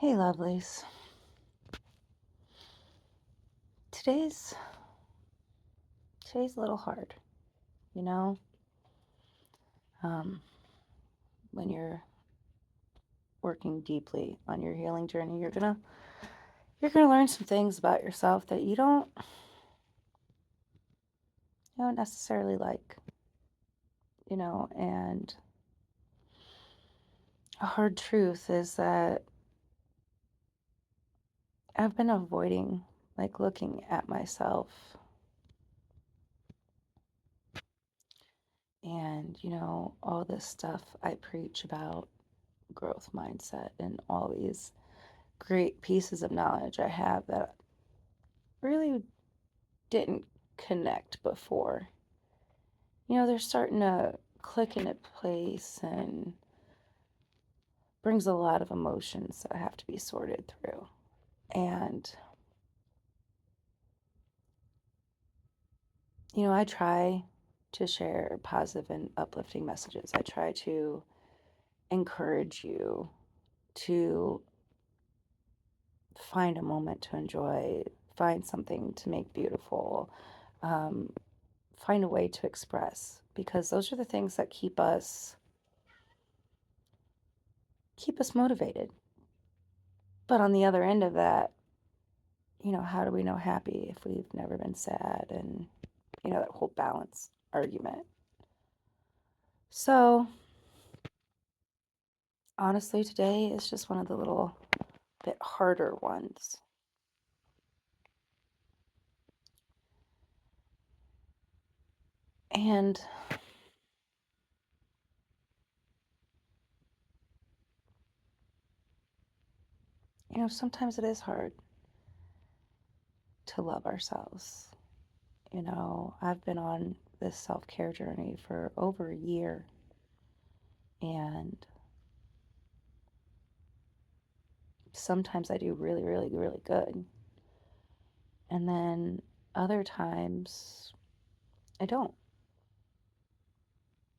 Hey, lovelies. Today's today's a little hard, you know. Um, when you're working deeply on your healing journey, you're gonna learn some things about yourself that you don't necessarily like, And a hard truth is that I've been avoiding looking at myself and all this stuff I preach about growth mindset and all these great pieces of knowledge I have that really didn't connect before. They're starting to click into place and brings a lot of emotions that have to be sorted through. And, I try to share positive and uplifting messages. I try to encourage you to find a moment to enjoy, find something to make beautiful, um, find a way to express, because those are the things that keep us motivated. But on the other end of that, how do we know happy if we've never been sad? And, that whole balance argument. So, honestly, today is just one of the little bit harder ones. And, sometimes it is hard to love ourselves. I've been on this self care journey for over a year. And sometimes I do really, really, really good. And then other times I don't,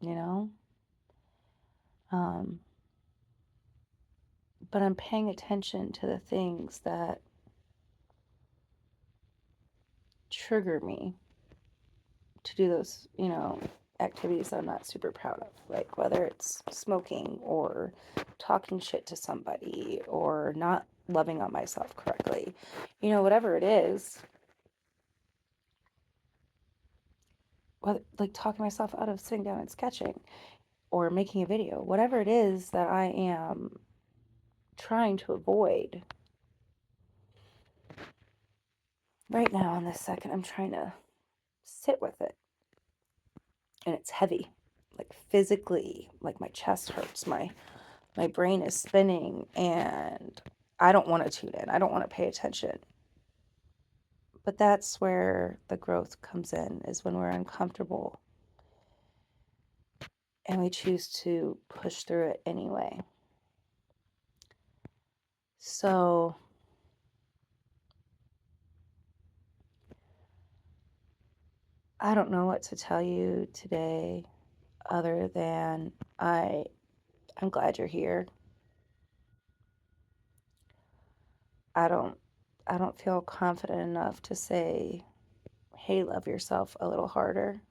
you know? Um, but I'm paying attention to the things that trigger me to do those, activities that I'm not super proud of. Like whether it's smoking or talking shit to somebody or not loving on myself correctly. Whatever it is, whether, like talking myself out of sitting down and sketching or making a video, whatever it is that I am trying to avoid. Right now, in this second, I'm trying to sit with it. And it's heavy, like physically, like my chest hurts, my brain is spinning, and I don't want to tune in. I don't want to pay attention. But that's where the growth comes in, is when we're uncomfortable and we choose to push through it anyway. So I don't know what to tell you today other than I'm glad you're here. I don't I don't feel confident enough to say, "Hey, love yourself a little harder."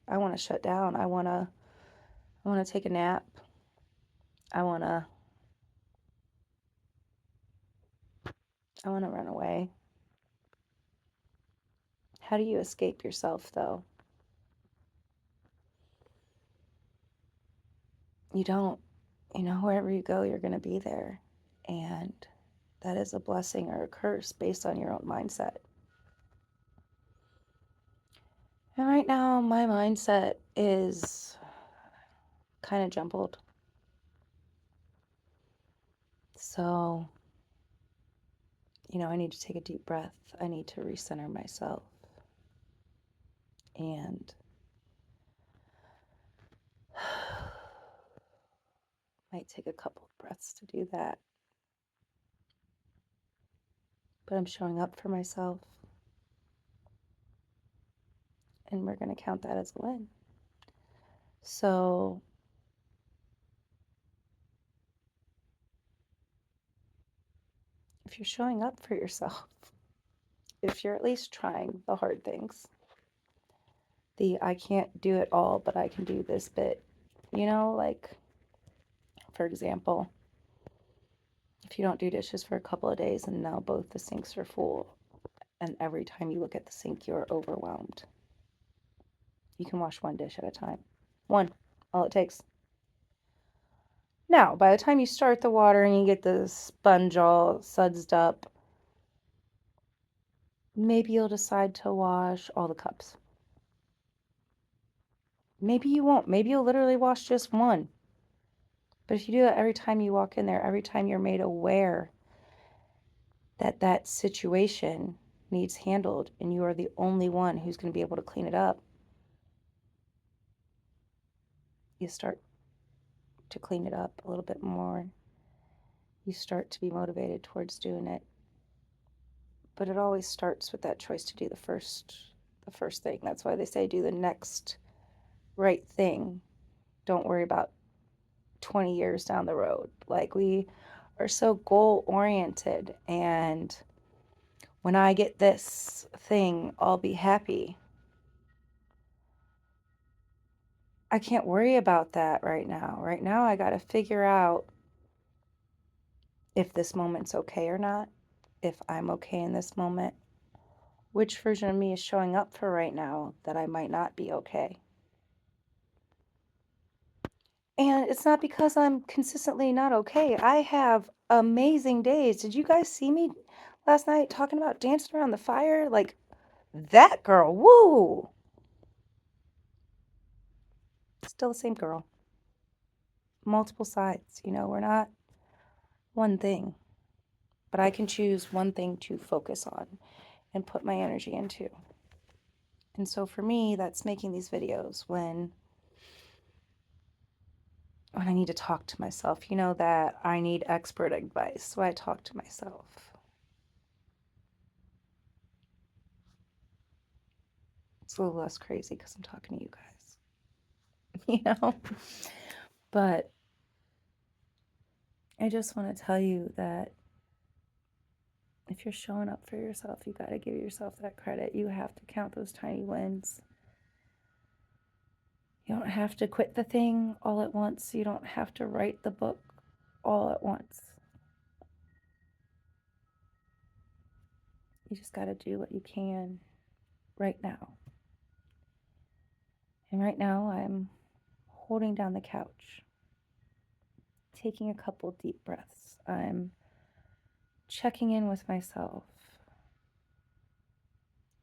I want to shut down. I want to take a nap. I want to I want to run away. How do you escape yourself though? You don't. Wherever you go, you're going to be there. And that is a blessing or a curse based on your own mindset. And right now, my mindset is kind of jumbled. So, I need to take a deep breath. I need to recenter myself. And might take a couple of breaths to do that. But I'm showing up for myself. And we're going to count that as a win. So if you're showing up for yourself, if you're at least trying the hard things, I can't do it all, but I can do this bit, like, for example, if you don't do dishes for a couple of days and now both the sinks are full, and every time you look at the sink, you're overwhelmed, you can wash one dish at a time. One, all it takes. Now, by the time you start the water and you get the sponge all sudsed up, maybe you'll decide to wash all the cups. Maybe you won't. Maybe you'll literally wash just one. But if you do that every time you walk in there, every time you're made aware that that situation needs handled and you are the only one who's going to be able to clean it up, you start to clean it up a little bit more. You start to be motivated towards doing it. But it always starts with that choice to do the first thing. That's why they say do the next right thing. Don't worry about 20 years down the road. Like, we are so goal oriented, and when I get this thing, I'll be happy. I can't worry about that right now. Right now, I got to figure out if this moment's okay or not, if I'm okay in this moment, which version of me is showing up for right now that I might not be okay. And it's not because I'm consistently not okay. I have amazing days. Did you guys see me last night talking about dancing around the fire? Like, that girl, woo! Still the same girl. Multiple sides, we're not one thing. But I can choose one thing to focus on and put my energy into. And so for me, that's making these videos when I need to talk to myself, that I need expert advice. So I talk to myself. It's a little less crazy because I'm talking to you guys, But I just want to tell you that if you're showing up for yourself, you got to give yourself that credit. You have to count those tiny wins. You don't have to quit the thing all at once. You don't have to write the book all at once. You just got to do what you can right now. And right now, I'm holding down the couch, taking a couple deep breaths. I'm checking in with myself.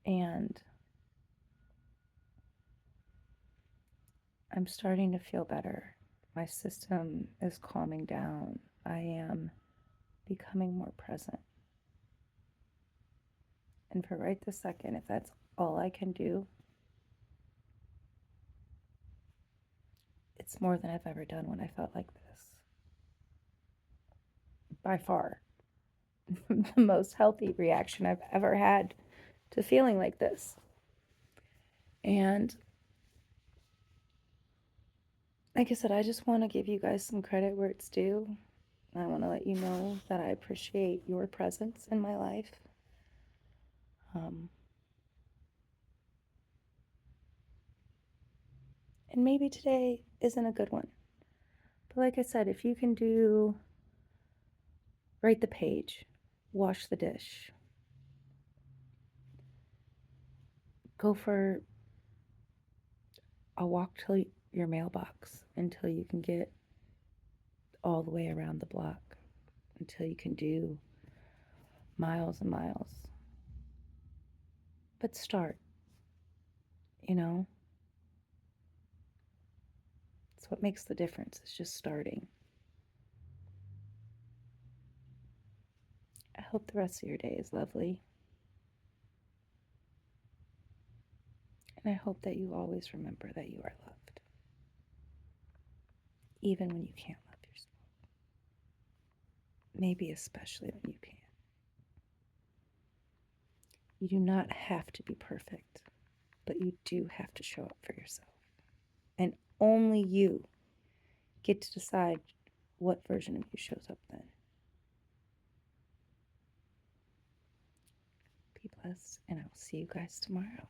And I'm starting to feel better. My system is calming down. I am becoming more present. And for right this second, if that's all I can do, it's more than I've ever done when I felt like this. By far, the most healthy reaction I've ever had to feeling like this. And like I said, I just want to give you guys some credit where it's due. I want to let you know that I appreciate your presence in my life. And maybe today isn't a good one. But like I said, if you can write the page, wash the dish, go for a walk to your mailbox until you can get all the way around the block, until you can do miles and miles. But start, It's what makes the difference. It's just starting. I hope the rest of your day is lovely. And I hope that you always remember that you are loved, even when you can't love yourself. Maybe especially when you can't. You do not have to be perfect, but you do have to show up for yourself. And only you get to decide what version of you shows up then. Be blessed, and I will see you guys tomorrow.